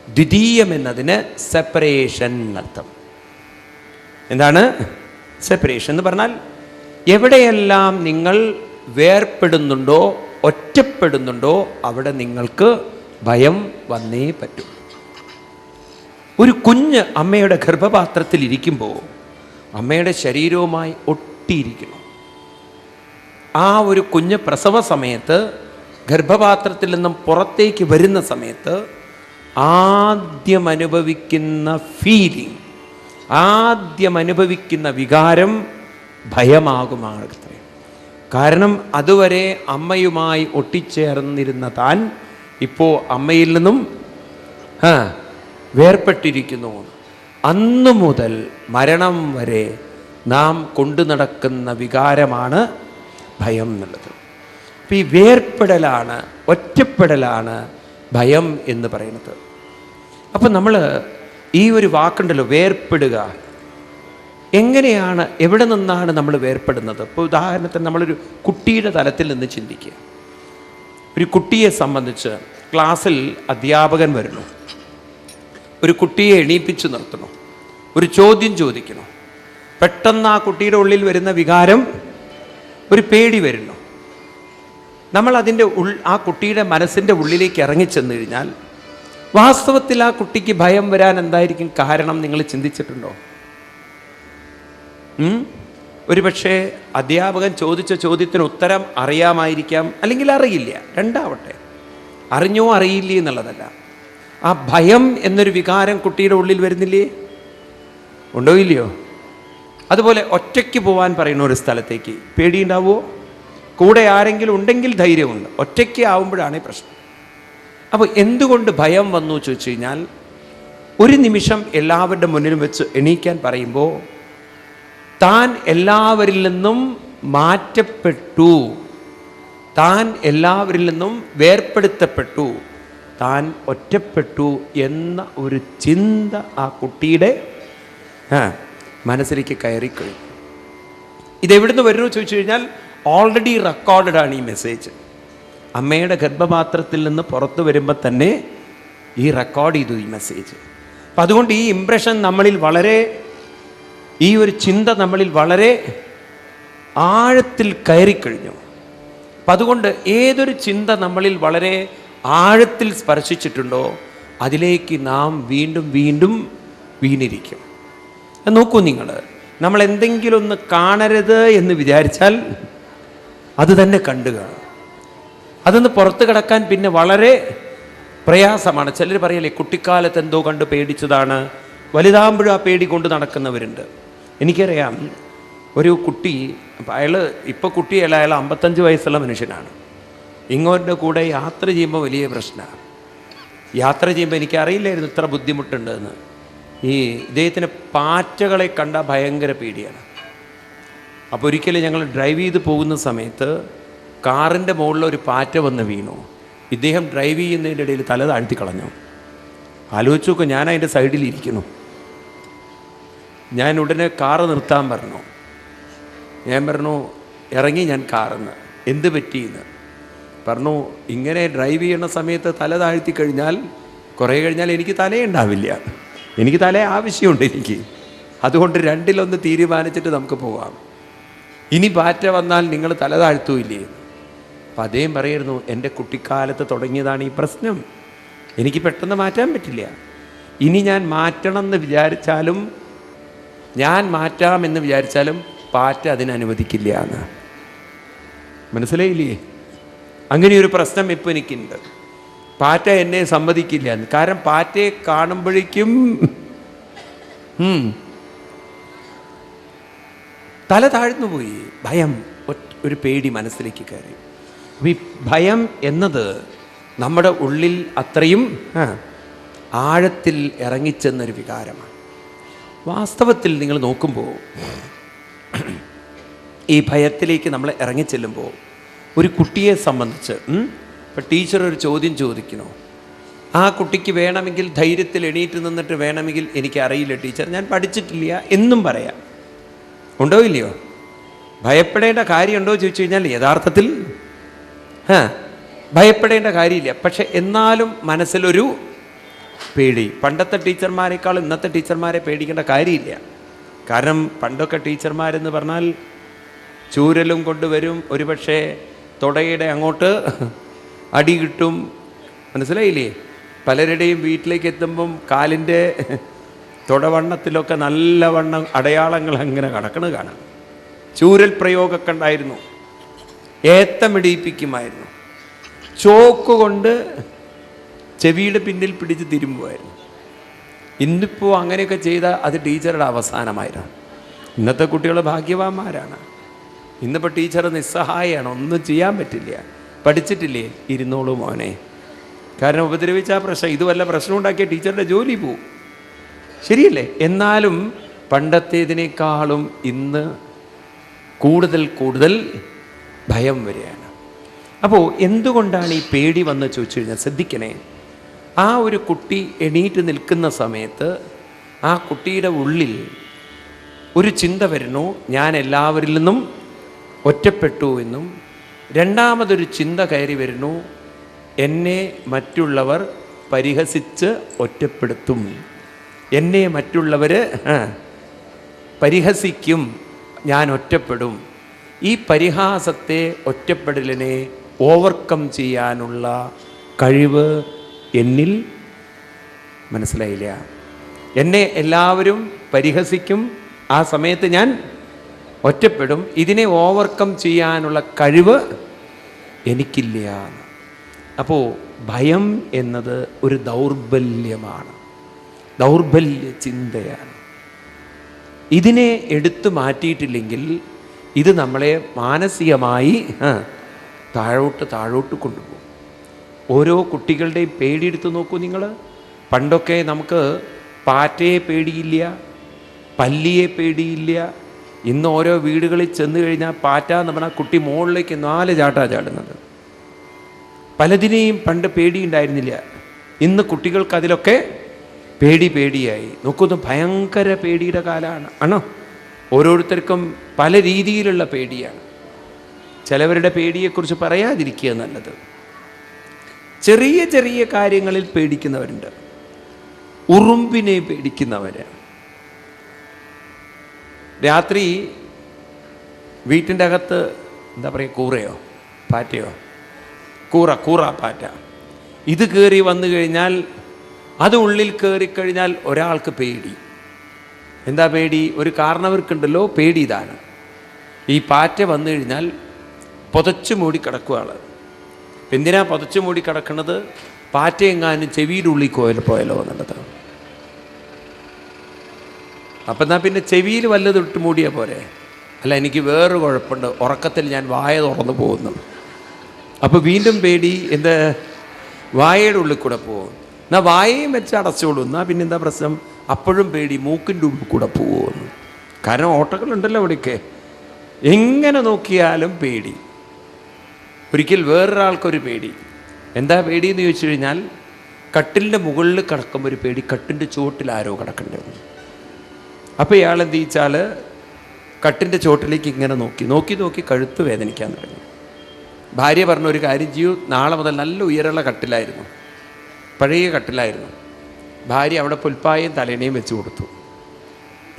ദ്വിതീയം എന്നതിന് സെപ്പറേഷൻ എന്നർത്ഥം. എന്താണ് സെപ്പറേഷൻ എന്ന് പറഞ്ഞാൽ? എവിടെയെല്ലാം നിങ്ങൾ വേർപ്പെടുന്നുണ്ടോ, ഒറ്റപ്പെടുന്നുണ്ടോ, അവിടെ നിങ്ങൾക്ക് ഭയം വന്നേ പറ്റൂ. ഒരു കുഞ്ഞ് അമ്മയുടെ ഗർഭപാത്രത്തിൽ ഇരിക്കുമ്പോൾ അമ്മയുടെ ശരീരവുമായി ഒട്ടിയിരിക്കണം. ആ ഒരു കുഞ്ഞ് പ്രസവ സമയത്ത് ഗർഭപാത്രത്തിൽ നിന്നും പുറത്തേക്ക് വരുന്ന സമയത്ത് ആദ്യം അനുഭവിക്കുന്ന ഫീലിംഗ്, ആദ്യം അനുഭവിക്കുന്ന വികാരം ഭയമാകുമാകട്ടെ. കാരണം അതുവരെ അമ്മയുമായി ഒട്ടിച്ചേർന്നിരുന്ന താൻ ഇപ്പോൾ അമ്മയിൽ നിന്നും വേർപ്പെട്ടിരിക്കുന്നു. അന്നു മുതൽ മരണം വരെ നാം കൊണ്ടു നടക്കുന്ന വികാരമാണ് ഭയം എന്നുള്ളത്. അപ്പം ഈ വേർപ്പെടലാണ്, ഒറ്റപ്പെടലാണ് ഭയം എന്ന് പറയുന്നത്. അപ്പം നമ്മൾ ഈ ഒരു വാക്കുണ്ടല്ലോ, വേർപ്പെടുക, എങ്ങനെയാണ്, എവിടെ നിന്നാണ് നമ്മൾ വേർപ്പെടുന്നത്? ഇപ്പോൾ ഉദാഹരണത്തിന് നമ്മളൊരു കുട്ടിയുടെ തലത്തിൽ നിന്ന് ചിന്തിക്കുക. ഒരു കുട്ടിയെ സംബന്ധിച്ച് ക്ലാസ്സിൽ അധ്യാപകൻ വരുന്നു, ഒരു കുട്ടിയെ എണീപ്പിച്ചു നിർത്തണം, ഒരു ചോദ്യം ചോദിക്കണം. പെട്ടെന്ന് ആ കുട്ടിയുടെ ഉള്ളിൽ വരുന്ന വികാരം ഒരു പേടി വരുന്നു. നമ്മൾ അതിൻ്റെ ആ കുട്ടിയുടെ മനസ്സിൻ്റെ ഉള്ളിലേക്ക് ഇറങ്ങിച്ചെന്ന് കഴിഞ്ഞാൽ വാസ്തവത്തിൽ ആ കുട്ടിക്ക് ഭയം വരാൻ എന്തായിരിക്കും കാരണം? നിങ്ങൾ ചിന്തിച്ചിട്ടുണ്ടോ? ഒരുപക്ഷെ അധ്യാപകൻ ചോദിച്ച ചോദ്യത്തിന് ഉത്തരം അറിയാമായിരിക്കാം, അല്ലെങ്കിൽ അറിയില്ല, രണ്ടാവട്ടെ. അറിഞ്ഞോ അറിയില്ലേ എന്നുള്ളതല്ല, ആ ഭയം എന്നൊരു വികാരം കുട്ടിയുടെ ഉള്ളിൽ വരുന്നില്ലേ? ഉണ്ടോ ഇല്ലയോ? അതുപോലെ ഒറ്റയ്ക്ക് പോകാൻ പറയുന്ന ഒരു സ്ഥലത്തേക്ക് പേടിയുണ്ടാവുമോ? കൂടെ ആരെങ്കിലും ഉണ്ടെങ്കിൽ ധൈര്യമുണ്ട്, ഒറ്റയ്ക്ക് ആവുമ്പോഴാണ് പ്രശ്നം. അപ്പോൾ എന്തുകൊണ്ട് ഭയം വന്നു ചോദിച്ചു കഴിഞ്ഞാൽ, ഒരു നിമിഷം എല്ലാവരുടെ മുന്നിലും വെച്ച് എണീക്കാൻ പറയുമ്പോൾ താൻ എല്ലാവരിൽ നിന്നും മാറ്റപ്പെട്ടു, താൻ എല്ലാവരിൽ നിന്നും വേർപ്പെടുത്തപ്പെട്ടു, താൻ ഒറ്റപ്പെട്ടു എന്ന ഒരു ചിന്ത ആ കുട്ടിയുടെ മനസ്സിലേക്ക് കയറിക്കഴിഞ്ഞു. ഇതെവിടുന്ന് വരുന്നു ചോദിച്ചു കഴിഞ്ഞാൽ ഓൾറെഡി റെക്കോർഡഡ് ആണ് ഈ മെസ്സേജ്. അമ്മയുടെ ഗർഭപാത്രത്തിൽ നിന്ന് പുറത്തു വരുമ്പോൾ തന്നെ ഈ റെക്കോർഡ് ചെയ്തു ഈ മെസ്സേജ്. അപ്പം അതുകൊണ്ട് ഈ ഇംപ്രഷൻ നമ്മളിൽ വളരെ, ഈ ഒരു ചിന്ത നമ്മളിൽ വളരെ ആഴത്തിൽ കയറിക്കഴിഞ്ഞു. അപ്പം അതുകൊണ്ട് ഏതൊരു ചിന്ത നമ്മളിൽ വളരെ ആഴത്തിൽ സ്പർശിച്ചിട്ടുണ്ടോ അതിലേക്ക് നാം വീണ്ടും വീണ്ടും വീണിരിക്കും. നോക്കൂ നിങ്ങൾ, നമ്മൾ എന്തെങ്കിലും ഒന്ന് കാണരുത് എന്ന് വിചാരിച്ചാൽ അത് തന്നെ കണ്ടു കാണും. അതൊന്ന് പുറത്ത് കിടക്കാൻ പിന്നെ വളരെ പ്രയാസമാണ്. ചിലർ പറയല്ലേ, കുട്ടിക്കാലത്ത് എന്തോ കണ്ട് പേടിച്ചതാണ്, വലുതാകുമ്പോഴും ആ പേടി കൊണ്ട് നടക്കുന്നവരുണ്ട്. എനിക്കറിയാം ഒരു കുട്ടി, അയാൾ ഇപ്പോൾ കുട്ടിയല്ല, അയാൾ 55 വയസ്സുള്ള മനുഷ്യനാണ്. ഇങ്ങോട്ട് കൂടെ യാത്ര ചെയ്യുമ്പോൾ വലിയ പ്രശ്നമാണ്. യാത്ര ചെയ്യുമ്പോൾ എനിക്കറിയില്ലായിരുന്നു ഇത്ര ബുദ്ധിമുട്ടുണ്ടെന്ന്. ഈ ഇദ്ദേഹത്തിന് പാറ്റകളെ കണ്ട ഭയങ്കര പേടിയാണ്. അപ്പോൾ ഒരിക്കലും ഞങ്ങൾ ഡ്രൈവ് ചെയ്ത് പോകുന്ന സമയത്ത് കാറിൻ്റെ മുകളിൽ ഒരു പാറ്റ വന്ന് വീണു. ഇദ്ദേഹം ഡ്രൈവ് ചെയ്യുന്നതിൻ്റെ ഇടയിൽ തല താഴ്ത്തി കളഞ്ഞു. ആലോചിച്ച് നോക്കും, ഞാൻ അതിൻ്റെ സൈഡിലിരിക്കുന്നു. ഞാൻ ഉടനെ കാറ് നിർത്താൻ പറഞ്ഞു. ഞാൻ പറഞ്ഞു, ഇറങ്ങി ഞാൻ കാറിന്ന്. എന്ത് പറ്റിയെന്ന് പറഞ്ഞു. ഇങ്ങനെ ഡ്രൈവ് ചെയ്യുന്ന സമയത്ത് തല താഴ്ത്തി കഴിഞ്ഞാൽ കുറേ കഴിഞ്ഞാൽ എനിക്ക് തലയുണ്ടാവില്ല, എനിക്ക് തല ആവശ്യമുണ്ട് എനിക്ക്. അതുകൊണ്ട് രണ്ടിലൊന്ന് തീരുമാനിച്ചിട്ട് നമുക്ക് പോവാം. ഇനി പാറ്റ വന്നാൽ നിങ്ങൾ തല താഴ്ത്തൂല്ലേ? അപ്പം അദ്ദേഹം പറയായിരുന്നു, എൻ്റെ കുട്ടിക്കാലത്ത് തുടങ്ങിയതാണ് ഈ പ്രശ്നം, എനിക്ക് പെട്ടെന്ന് മാറ്റാൻ പറ്റില്ല. ഇനി ഞാൻ മാറ്റണം എന്ന് വിചാരിച്ചാലും, ഞാൻ മാറ്റാമെന്ന് വിചാരിച്ചാലും പാറ്റ അതിനനുവദിക്കില്ല എന്ന്. മനസ്സിലായില്ലേ? അങ്ങനെയൊരു പ്രശ്നം ഇപ്പോൾ എനിക്കുണ്ട്. പാറ്റ എന്നെ സമ്മതിക്കില്ല എന്ന്. കാരണം പാറ്റയെ കാണുമ്പോഴേക്കും തല താഴ്ന്നു പോയി. ഭയം, ഒരു പേടി മനസ്സിലേക്ക് കയറി. അപ്പം ഈ ഭയം എന്നത് നമ്മുടെ ഉള്ളിൽ അത്രയും ആഴത്തിൽ ഇറങ്ങിച്ചെന്നൊരു വികാരമാണ്. വാസ്തവത്തിൽ നിങ്ങൾ നോക്കുമ്പോൾ ഈ ഭയത്തിലേക്ക് നമ്മൾ ഇറങ്ങിച്ചെല്ലുമ്പോൾ ഒരു കുട്ടിയെ സംബന്ധിച്ച് ഇപ്പം ടീച്ചർ ഒരു ചോദ്യം ചോദിക്കണോ, ആ കുട്ടിക്ക് വേണമെങ്കിൽ ധൈര്യത്തിൽ എണീറ്റ് നിന്നിട്ട് വേണമെങ്കിൽ എനിക്കറിയില്ല ടീച്ചർ, ഞാൻ പഠിച്ചിട്ടില്ല എന്നും പറയാം. ഉണ്ടോ ഇല്ലയോ? ഭയപ്പെടേണ്ട കാര്യമുണ്ടോ ചോദിച്ചു കഴിഞ്ഞാൽ യഥാർത്ഥത്തിൽ ഭയപ്പെടേണ്ട കാര്യമില്ല. പക്ഷെ എന്നാലും മനസ്സിലൊരു പേടി. പണ്ടത്തെ ടീച്ചർമാരെക്കാൾ ഇന്നത്തെ ടീച്ചർമാരെ പേടിക്കേണ്ട കാര്യമില്ല. കാരണം പണ്ടൊക്കെ ടീച്ചർമാരെന്ന് പറഞ്ഞാൽ ചൂരലും കൊണ്ടുവരും, ഒരുപക്ഷെ തുടയുടെ അങ്ങോട്ട് അടി കിട്ടും. മനസ്സിലായില്ലേ? പലരുടെയും വീട്ടിലേക്ക് എത്തുമ്പം കാലിൻ്റെ തുടവണ്ണത്തിലൊക്കെ നല്ല വണ്ണം അടയാളങ്ങൾ അങ്ങനെ കിടക്കണ കാണാം. ചൂരൽ പ്രയോഗമൊക്കെ ഉണ്ടായിരുന്നു. ഏത്തമിടിയിപ്പിക്കുമായിരുന്നു. ചോക്ക് കൊണ്ട് ചെവിയുടെ പിന്നിൽ പിടിച്ച് തിരുമ്പുമായിരുന്നു. ഇന്നിപ്പോൾ അങ്ങനെയൊക്കെ ചെയ്താൽ അത് ടീച്ചറുടെ അവസാനമായിരുന്നു. ഇന്നത്തെ കുട്ടികൾ ഭാഗ്യവാന്മാരാണ്. ഇന്നിപ്പോൾ ടീച്ചർ നിസ്സഹായമാണ്, ഒന്നും ചെയ്യാൻ പറ്റില്ല. പഠിച്ചിട്ടില്ലേ, ഇരുന്നോളൂ മോനെ. കാരണം ഉപദ്രവിച്ച ആ പ്രശ്നം, ഇത് വല്ല പ്രശ്നം ഉണ്ടാക്കിയ ടീച്ചറുടെ ജോലി പോവും. ശരിയല്ലേ? എന്നാലും പണ്ടത്തേതിനേക്കാളും ഇന്ന് കൂടുതൽ ഭയം വരികയാണ്. അപ്പോൾ എന്തുകൊണ്ടാണ് ഈ പേടി വന്ന് ചോദിച്ചു കഴിഞ്ഞാൽ ശ്രദ്ധിക്കണേ. ആ ഒരു കുട്ടി എണീറ്റ് നിൽക്കുന്ന സമയത്ത് ആ കുട്ടിയുടെ ഉള്ളിൽ ഒരു ചിന്ത വരുന്നു, ഞാൻ എല്ലാവരിൽ നിന്നും ഒറ്റപ്പെട്ടു എന്നും. രണ്ടാമതൊരു ചിന്ത കയറി വരുന്നു, എന്നെ മറ്റുള്ളവർ പരിഹസിച്ച് ഒറ്റപ്പെടുത്തും, എന്നെ മറ്റുള്ളവർ പരിഹസിക്കും, ഞാൻ ഒറ്റപ്പെടും. ഈ പരിഹാസത്തെ, ഒറ്റപ്പെടലിനെ ഓവർകം ചെയ്യാനുള്ള കഴിവ് എന്നിൽ, മനസ്സിലായില്ല? എന്നെ എല്ലാവരും പരിഹസിക്കും, ആ സമയത്ത് ഞാൻ ഒറ്റപ്പെടും. ഇതിനെ ഓവർകം ചെയ്യാനുള്ള കഴിവ് എനിക്കില്ല. അപ്പോൾ ഭയം എന്നത് ഒരു ദൗർബല്യമാണ്, ദൗർബല്യ ചിന്തയാണ്. ഇതിനെ എടുത്തു മാറ്റിയിട്ടില്ലെങ്കിൽ ഇത് നമ്മളെ മാനസികമായി താഴോട്ട് കൊണ്ടുപോകും. ഓരോ കുട്ടികളുടെയും പേടിയെടുത്ത് നോക്കൂ നിങ്ങൾ. പണ്ടൊക്കെ നമുക്ക് പാറ്റയെ പേടിയില്ല, പല്ലിയെ പേടിയില്ല. ഇന്ന് ഓരോ വീടുകളിൽ ചെന്ന് കഴിഞ്ഞാൽ പാറ്റ എന്ന് പറഞ്ഞാൽ കുട്ടി മുകളിലേക്ക് 4 ചാട്ടാ ചാടുന്നത്. പലതിനെയും പണ്ട് പേടിയുണ്ടായിരുന്നില്ല. ഇന്ന് കുട്ടികൾക്ക് അതിലൊക്കെ പേടിയായി. നോക്കുന്നു, ഭയങ്കര പേടിയുടെ കാലമാണ് ആണോ? ഓരോരുത്തർക്കും പല രീതിയിലുള്ള പേടിയാണ്. ചിലവരുടെ പേടിയെക്കുറിച്ച് പറയാതിരിക്കുക നല്ലത്. ചെറിയ കാര്യങ്ങളിൽ പേടിക്കുന്നവരുണ്ട്. ഉറുമ്പിനെ പേടിക്കുന്നവർ. രാത്രി വീട്ടിൻ്റെ അകത്ത് എന്താ പറയുക, കൂറയോ പാറ്റയോ, കൂറ പാറ്റ, ഇത് കയറി വന്നു കഴിഞ്ഞാൽ, അത് ഉള്ളിൽ കയറിക്കഴിഞ്ഞാൽ ഒരാൾക്ക് പേടി. എന്താ പേടി? ഒരു കാരണവർക്കുണ്ടല്ലോ പേടി. ഇതാണ്, ഈ പാറ്റ വന്നു കഴിഞ്ഞാൽ പുതച്ചു മൂടി കിടക്കുകയാണ്. എന്തിനാ പുതച്ചു മൂടി കിടക്കുന്നത്? പാറ്റ എങ്ങാനും ചെവിയുടെ ഉള്ളിൽ പോയല്ലോ എന്നുള്ളത്. അപ്പം എന്നാൽ പിന്നെ ചെവിയിൽ വല്ലതും ഇട്ട് മൂടിയാൽ പോരെ? അല്ല, എനിക്ക് വേറൊരു കുഴപ്പമുണ്ട്, ഉറക്കത്തിൽ ഞാൻ വായ തുറന്നു പോകുന്നു. അപ്പോൾ വീണ്ടും പേടി, എന്താ, വായയുടെ ഉള്ളിൽ കൂടെ പോകും. എന്നാൽ വായയും വെച്ച് അടച്ചോളൂ. എന്നാൽ പിന്നെ എന്താ പ്രശ്നം? അപ്പോഴും പേടി, മൂക്കിൻ്റെ ഉള്ളിൽ കൂടെ പോകുന്നു. കാരണം ഓട്ടകളുണ്ടല്ലോ അവിടേക്ക്. എങ്ങനെ നോക്കിയാലും പേടി. ഒരിക്കൽ വേറൊരാൾക്കൊരു പേടി. എന്താ പേടി എന്ന് ചോദിച്ചു കഴിഞ്ഞാൽ, കട്ടിലിൻ്റെ മുകളിൽ കിടക്കുമ്പോൾ ഒരു പേടി, കട്ടിൻ്റെ ചുവട്ടിൽ ആരോ കിടക്കേണ്ടത്. അപ്പോൾ ഇയാൾ എന്ത് ചെയ്യിച്ചാൽ കട്ടിൻ്റെ ചുവട്ടിലേക്ക് ഇങ്ങനെ നോക്കി കഴുത്ത് വേദനിക്കാൻ തുടങ്ങി. ഭാര്യ പറഞ്ഞ ഒരു കാര്യം ചെയ്യൂ, നാളെ മുതൽ നല്ല ഉയരമുള്ള കട്ടിലായിരുന്നു, പഴയ കട്ടിലായിരുന്നു. ഭാര്യ അവിടെ പുൽപ്പായും തലേണയും വെച്ച് കൊടുത്തു.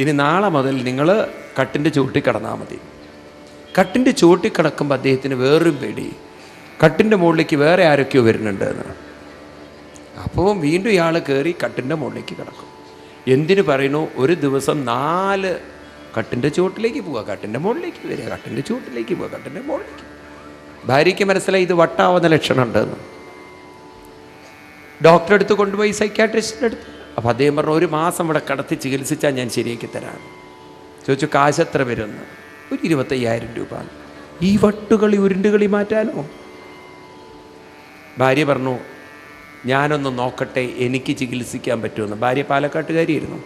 ഇനി നാളെ മുതൽ നിങ്ങൾ കട്ടിൻ്റെ ചുവട്ടിൽ കിടന്നാൽ മതി. കട്ടിൻ്റെ ചുവട്ടിൽ കിടക്കുമ്പോൾ അദ്ദേഹത്തിന് വേറൊരു പേടി, കട്ടിൻ്റെ മുകളിലേക്ക് വേറെ ആരൊക്കെയോ വരുന്നുണ്ട് എന്ന്. അപ്പോൾ വീണ്ടും ഇയാൾ കയറി കട്ടിൻ്റെ മുകളിലേക്ക് കിടക്കും. എന്തിനു പറയുന്നു? ഒരു ദിവസം 4 കട്ടിൻ്റെ ചുവട്ടിലേക്ക് പോവുക, കട്ടിൻ്റെ മുകളിലേക്ക് വരിക, കട്ടിൻ്റെ ചുവട്ടിലേക്ക് പോവുക, കട്ടിൻ്റെ മുകളിലേക്ക്. ഭാര്യയ്ക്ക് മനസ്സിലായി ഇത് വട്ടാവുന്ന ലക്ഷണമുണ്ടെന്ന്. ഡോക്ടറെ അടുത്ത് കൊണ്ടുപോയി, സൈക്യാട്രിസ്റ്റിൻ്റെ അടുത്ത്. അപ്പോൾ അദ്ദേഹം പറഞ്ഞു, 1 മാസം ഇവിടെ കിടത്തി ചികിത്സിച്ചാൽ ഞാൻ ശരിയാക്കി തരാം. ചോദിച്ചു, കാശ് എത്ര വരുമെന്ന്? ഒരു 25,000 രൂപ. ഈ വട്ടുകളി ഉരുണ്ടുകളി മാറ്റാനോ? ഭാര്യ പറഞ്ഞു, ഞാനൊന്ന് നോക്കട്ടെ, എനിക്ക് ചികിത്സിക്കാൻ പറ്റുമെന്ന്. ഭാര്യ പാലക്കാട്ടുകാരിയായിരുന്നു.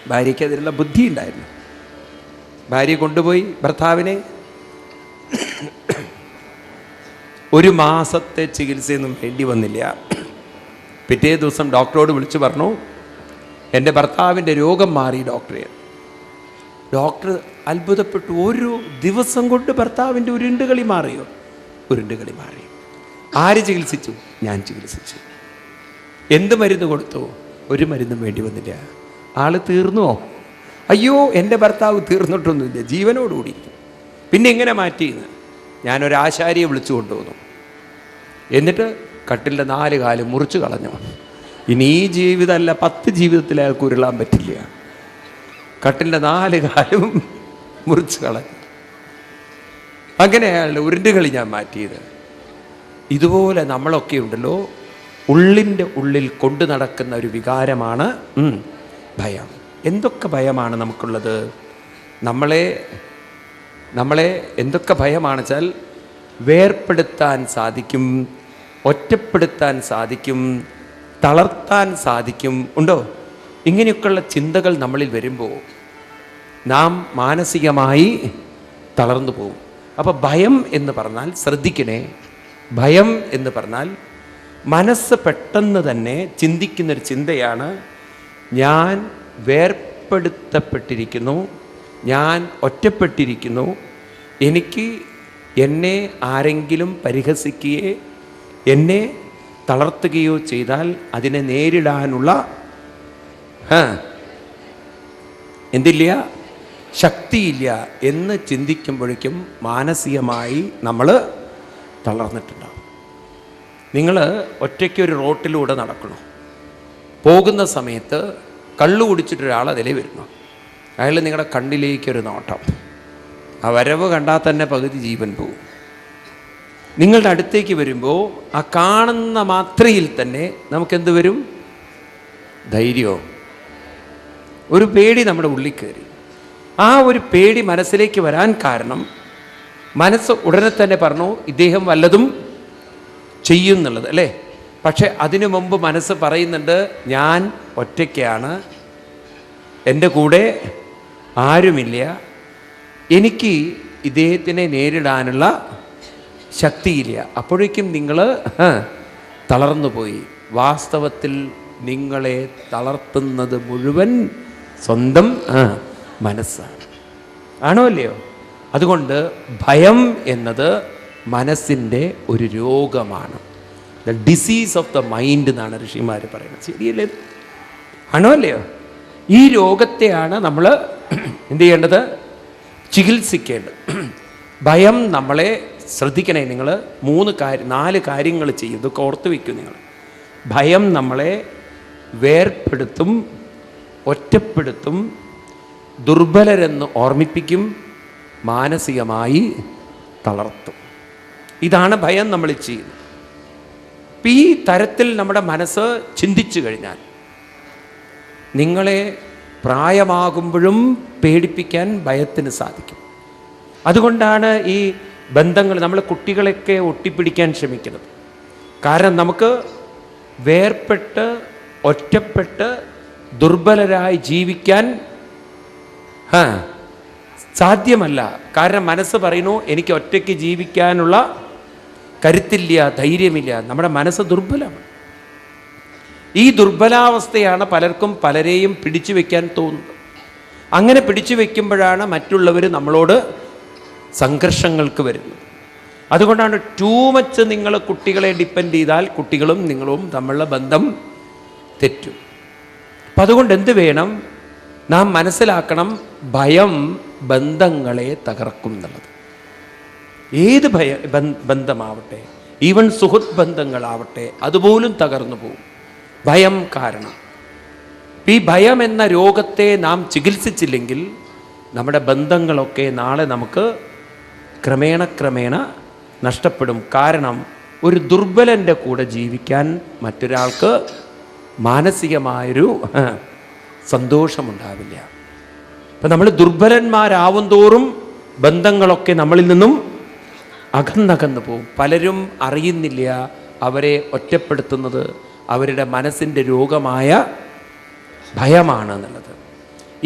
ഭാര്യയ്ക്ക് അതിനുള്ള ബുദ്ധി ഉണ്ടായിരുന്നു. ഭാര്യ കൊണ്ടുപോയി ഭർത്താവിനെ. 1 മാസത്തെ ചികിത്സയൊന്നും വേണ്ടി വന്നില്ല. പിറ്റേ ദിവസം ഡോക്ടറോട് വിളിച്ചു പറഞ്ഞു, എൻ്റെ ഭർത്താവിൻ്റെ രോഗം മാറി ഡോക്ടറെ. ഡോക്ടർ അത്ഭുതപ്പെട്ടു. 1 ദിവസം കൊണ്ട് ഭർത്താവിൻ്റെ ഉരുണ്ടുകളി മാറിയോ? ഉരുണ്ടുകളി മാറി. ആര് ചികിത്സിച്ചു? ഞാൻ ചികിത്സിച്ചു. എന്ത് മരുന്ന് കൊടുത്തു? ഒരു മരുന്നും വേണ്ടി വന്നില്ല. ആള് തീർന്നുവോ? അയ്യോ, എൻ്റെ ഭർത്താവ് തീർന്നിട്ടൊന്നുമില്ല, ജീവനോടുകൂടി. പിന്നെ എങ്ങനെ മാറ്റിയെന്ന്? ഞാനൊരാശാരിയെ വിളിച്ചു കൊണ്ടുവന്നു. എന്നിട്ട് കട്ടിലിൻ്റെ 4 കാലും മുറിച്ച് കളഞ്ഞു. ഇനി ഈ ജീവിതമല്ല, 10 ജീവിതത്തിൽ അയാൾക്ക് ഉരുളാൻ പറ്റില്ല. കട്ടിലിൻ്റെ 4 കാലും മുറിച്ച് കളഞ്ഞു. അങ്ങനെ അയാളുടെ ഉരുണ്ടുകളി ഞാൻ മാറ്റിയത്. ഇതുപോലെ നമ്മളൊക്കെ ഉണ്ടല്ലോ, ഉള്ളിൻ്റെ ഉള്ളിൽ കൊണ്ടു നടക്കുന്ന ഒരു വികാരമാണ് ഭയം. എന്തൊക്കെ ഭയമാണ് നമുക്കുള്ളത്? നമ്മളെ എന്തൊക്കെ ഭയമാണ് വെച്ചാൽ, വേർപ്പെടുത്താൻ സാധിക്കും, ഒറ്റപ്പെടുത്താൻ സാധിക്കും, തളർത്താൻ സാധിക്കും. ഉണ്ടോ? ഇങ്ങനെയൊക്കെയുള്ള ചിന്തകൾ നമ്മളിൽ വരുമ്പോൾ നാം മാനസികമായി തളർന്നു പോകും. അപ്പോൾ ഭയം എന്ന് പറഞ്ഞാൽ, ശ്രദ്ധിക്കണേ, ഭയം എന്ന് പറഞ്ഞാൽ മനസ്സ് പെട്ടെന്ന് തന്നെ ചിന്തിക്കുന്നൊരു ചിന്തയാണ്, ഞാൻ വേർപ്പെടുത്തപ്പെട്ടിരിക്കുന്നു, ഞാൻ ഒറ്റപ്പെട്ടിരിക്കുന്നു, എനിക്ക് എന്നെ ആരെങ്കിലും പരിഹസിക്കുകയോ എന്നെ തളർത്തുകയോ ചെയ്താൽ അതിനെ നേരിടാനുള്ള എന്തില്ല, ശക്തിയില്ല എന്ന് ചിന്തിക്കുമ്പോഴേക്കും മാനസികമായി നമ്മൾ തളർന്നിട്ടുണ്ടാവും. നിങ്ങൾ ഒറ്റയ്ക്കൊരു റോട്ടിലൂടെ നടക്കണം. പോകുന്ന സമയത്ത് കള്ളു കുടിച്ചിട്ടൊരാൾ അതിലേ വരുന്നു. അയാൾ നിങ്ങളുടെ കണ്ണിലേക്കൊരു നോട്ടം, ആ വരവ് കണ്ടാൽ തന്നെ പകുതി ജീവൻ പോകും. നിങ്ങളുടെ അടുത്തേക്ക് വരുമ്പോൾ ആ കാണുന്ന മാത്രയിൽ തന്നെ നമുക്കെന്ത് വരും? ധൈര്യമോ, ഒരു പേടി നമ്മുടെ ഉള്ളിൽ കയറി. ആ ഒരു പേടി മനസ്സിലേക്ക് വരാൻ കാരണം, മനസ്സ് ഉടനെ തന്നെ പറഞ്ഞു ഇദ്ദേഹം വല്ലതും ചെയ്യുന്നുള്ളത് അല്ലേ. പക്ഷെ അതിനു മുമ്പ് മനസ്സ് പറയുന്നുണ്ട്, ഞാൻ ഒറ്റയ്ക്കാണ്, എൻ്റെ കൂടെ ആരുമില്ല, എനിക്ക് ഇദ്ദേഹത്തിനെ നേരിടാനുള്ള ശക്തിയില്ല. അപ്പോഴേക്കും നിങ്ങൾ തളർന്നു പോയി. വാസ്തവത്തിൽ നിങ്ങളെ തളർത്തുന്നത് മുഴുവൻ സ്വന്തം മനസ്സാണ്. ആണോ അല്ലയോ? അതുകൊണ്ട് ഭയം എന്നത് മനസ്സിൻ്റെ ഒരു രോഗമാണ്. The disease of the mind എന്നാണ് ഋഷിമാർ പറയുന്നത്. ശരിയല്ലേ? ആണോ അല്ലയോ? ഈ രോഗത്തെയാണ് നമ്മൾ എന്ത് ചെയ്യേണ്ടത്? ചികിത്സിക്കേണ്ടത്. ഭയം നമ്മളെ, ശ്രദ്ധിക്കണേ നിങ്ങൾ, 4 കാര്യങ്ങൾ ചെയ്യും. ഇതൊക്കെ ഓർത്ത് വയ്ക്കും നിങ്ങൾ. ഭയം നമ്മളെ വേർപ്പെടുത്തും, ഒറ്റപ്പെടുത്തും, ദുർബലരെന്ന് ഓർമ്മിപ്പിക്കും, മാനസികമായി തളർത്തും. ഇതാണ് ഭയം നമ്മൾ ചെയ്യുന്നത്. ഈ തരത്തിൽ നമ്മുടെ മനസ്സ് ചിന്തിച്ചു കഴിഞ്ഞാൽ നിങ്ങളെ പ്രായമാകുമ്പോഴും പേടിപ്പിക്കാൻ ഭയത്തിന് സാധിക്കും. അതുകൊണ്ടാണ് ഈ ബന്ധങ്ങൾ, നമ്മൾ കുട്ടികളെയൊക്കെ ഒട്ടിപ്പിടിക്കാൻ ശ്രമിക്കുന്നത്. കാരണം നമുക്ക് വേർപെട്ട് ഒറ്റപ്പെട്ട് ദുർബലരായി ജീവിക്കാൻ സാധ്യമല്ല. കാരണം മനസ്സ് പറയുന്നു എനിക്ക് ഒറ്റയ്ക്ക് ജീവിക്കാനുള്ള കരുത്തില്ല, ധൈര്യമില്ല. നമ്മുടെ മനസ്സ് ദുർബലമാണ്. ഈ ദുർബലാവസ്ഥയാണ് പലർക്കും പലരെയും പിടിച്ചു വയ്ക്കാൻ തോന്നുന്നത്. അങ്ങനെ പിടിച്ചു വയ്ക്കുമ്പോഴാണ് മറ്റുള്ളവർ നമ്മളോട് സംഘർഷങ്ങൾക്ക് വരുന്നത്. അതുകൊണ്ടാണ് ടൂ മച്ച് നിങ്ങൾ കുട്ടികളെ ഡിപ്പെൻഡ് ചെയ്താൽ കുട്ടികളും നിങ്ങളും തമ്മിലുള്ള ബന്ധം തെറ്റും. അപ്പം അതുകൊണ്ട് എന്ത് വേണം? നാം മനസ്സിലാക്കണം, ഭയം ബന്ധങ്ങളെ തകർക്കും എന്നുള്ളത്. ഏത് ബന്ധമാവട്ടെ, ഈവൻ സുഹൃത്ത് ബന്ധങ്ങളാവട്ടെ, അതുപോലും തകർന്നു പോകും ഭയം കാരണം. ഈ ഭയം എന്ന രോഗത്തെ നാം ചികിത്സിച്ചില്ലെങ്കിൽ നമ്മുടെ ബന്ധങ്ങളൊക്കെ നാളെ നമുക്ക് ക്രമേണ നഷ്ടപ്പെടും. കാരണം ഒരു ദുർബലൻ്റെ കൂടെ ജീവിക്കാൻ മറ്റൊരാൾക്ക് മാനസികമായൊരു സന്തോഷമുണ്ടാവില്ല. അപ്പം നമ്മൾ ദുർബലന്മാരാവും തോറും ബന്ധങ്ങളൊക്കെ നമ്മളിൽ നിന്നും അകന്നകന്നു പോകും. പലരും അറിയുന്നില്ല അവരെ ഒറ്റപ്പെടുത്തുന്നത് അവരുടെ മനസ്സിൻ്റെ രോഗമായ ഭയമാണ് എന്നുള്ളത്.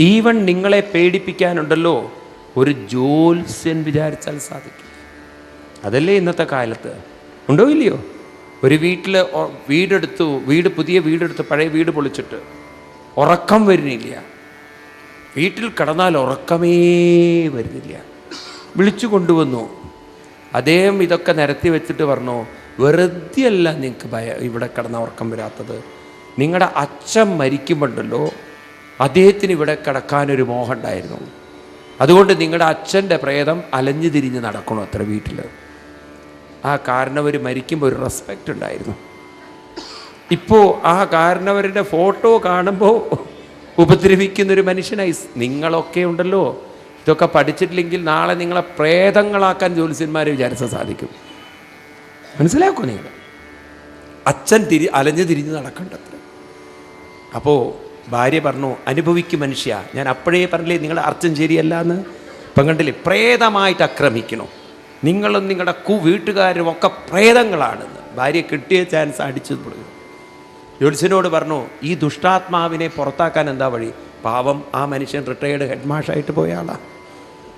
ഈവൻ നിങ്ങളെ പേടിപ്പിക്കാനുണ്ടല്ലോ ഒരു ജ്യോത്സ്യൻ വിചാരിച്ചാൽ സാധിക്കും. അതല്ലേ ഇന്നത്തെ കാലത്ത്. ഉണ്ടോ ഇല്ലയോ? ഒരു പുതിയ വീടെടുത്ത് പഴയ വീട് പൊളിച്ചിട്ട് ഉറക്കം വരുന്നില്ല. വീട്ടിൽ കിടന്നാൽ ഉറക്കമേ വരുന്നില്ല. വിളിച്ചു കൊണ്ടുവന്നു. അദ്ദേഹം ഇതൊക്കെ നിരത്തി വെച്ചിട്ട് പറഞ്ഞു, വെറുതെ അല്ല നിങ്ങൾക്ക് ഇവിടെ കിടന്ന ഉറക്കം വരാത്തത്, നിങ്ങളുടെ അച്ഛൻ മരിക്കുമ്പോണ്ടല്ലോ അദ്ദേഹത്തിന് ഇവിടെ കിടക്കാനൊരു മോഹം ഉണ്ടായിരുന്നു. അതുകൊണ്ട് നിങ്ങളുടെ അച്ഛൻ്റെ പ്രേതം അലഞ്ഞു തിരിഞ്ഞ് നടക്കണം അത്ര വീട്ടിൽ. ആ കാരണവർ മരിക്കുമ്പോൾ ഒരു റെസ്പെക്റ്റ് ഉണ്ടായിരുന്നു. ഇപ്പോൾ ആ കാരണവരുടെ ഫോട്ടോ കാണുമ്പോൾ ഉപദ്രവിക്കുന്നൊരു മനുഷ്യനായി. നിങ്ങളൊക്കെ ഉണ്ടല്ലോ, ഇതൊക്കെ പഠിച്ചിട്ടില്ലെങ്കിൽ നാളെ നിങ്ങളെ പ്രേതങ്ങളാക്കാൻ ജ്യോത്സ്യന്മാർ വിചാരിച്ചാൽ സാധിക്കും. മനസ്സിലാക്കോ നിങ്ങൾ? അച്ഛൻ അലഞ്ഞു തിരിഞ്ഞ് നടക്കണ്ടത്ര. അപ്പോൾ ഭാര്യ പറഞ്ഞു, അനുഭവിക്കും മനുഷ്യ, ഞാൻ അപ്പോഴേ പറഞ്ഞില്ലേ നിങ്ങളുടെ അർത്ഥം ശരിയല്ല എന്ന്. ഇപ്പം കണ്ടില്ലേ, പ്രേതമായിട്ട് ആക്രമിക്കണോ, നിങ്ങളും നിങ്ങളുടെ വീട്ടുകാരും ഒക്കെ പ്രേതങ്ങളാണെന്ന്. ഭാര്യ കിട്ടിയ ചാൻസ് അടിച്ചു കൊടുക്കും. ജ്യോത്സ്യനോട് പറഞ്ഞു, ഈ ദുഷ്ടാത്മാവിനെ പുറത്താക്കാൻ എന്താ വഴി? പാവം ആ മനുഷ്യൻ റിട്ടയേർഡ് ഹെഡ് മാഷായിട്ട് പോയ ആളാണ്.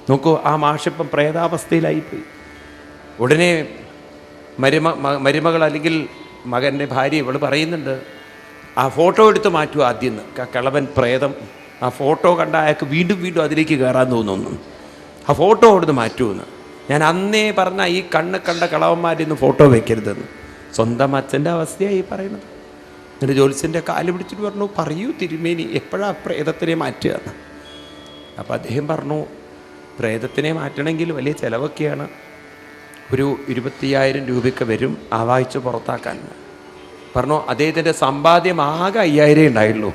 നോക്കൂ, ആ മാഷിപ്പം പ്രേതാവസ്ഥയിലായിപ്പോയി. ഉടനെ മരുമകൾ അല്ലെങ്കിൽ മകൻ്റെ ഭാര്യ ഇവൾ പറയുന്നുണ്ട്, ആ ഫോട്ടോ എടുത്ത് മാറ്റുക ആദ്യം നിന്ന്. കിളവൻ പ്രേതം ആ ഫോട്ടോ കണ്ട അയാൾക്ക് വീണ്ടും വീണ്ടും അതിലേക്ക് കയറാൻ തോന്നുന്നു. ആ ഫോട്ടോ അവിടുന്ന് മാറ്റുമെന്ന്. ഞാൻ അന്നേ പറഞ്ഞ ഈ കണ്ണ് കണ്ട കളവന്മാരിന്ന് ഫോട്ടോ വെക്കരുതെന്ന്. സ്വന്തം അച്ഛൻ്റെ അവസ്ഥയായി പറയുന്നത്. എന്നിട്ട് ജ്യോത്സ്യൻ്റെ കാല് പിടിച്ചിട്ട് പറഞ്ഞു, പറയൂ തിരുമേനി, എപ്പോഴാണ് പ്രേതത്തിനെ മാറ്റുക എന്ന്. അപ്പോൾ അദ്ദേഹം പറഞ്ഞു, പ്രേതത്തിനെ മാറ്റണമെങ്കിൽ വലിയ ചിലവൊക്കെയാണ്, ഒരു 25,000 രൂപയൊക്കെ വരും ആവാഹിച്ച് പുറത്താക്കാൻ പറഞ്ഞു. അദ്ദേഹത്തിൻ്റെ സമ്പാദ്യം ആകെ 5,000 ഉണ്ടായുള്ളൂ,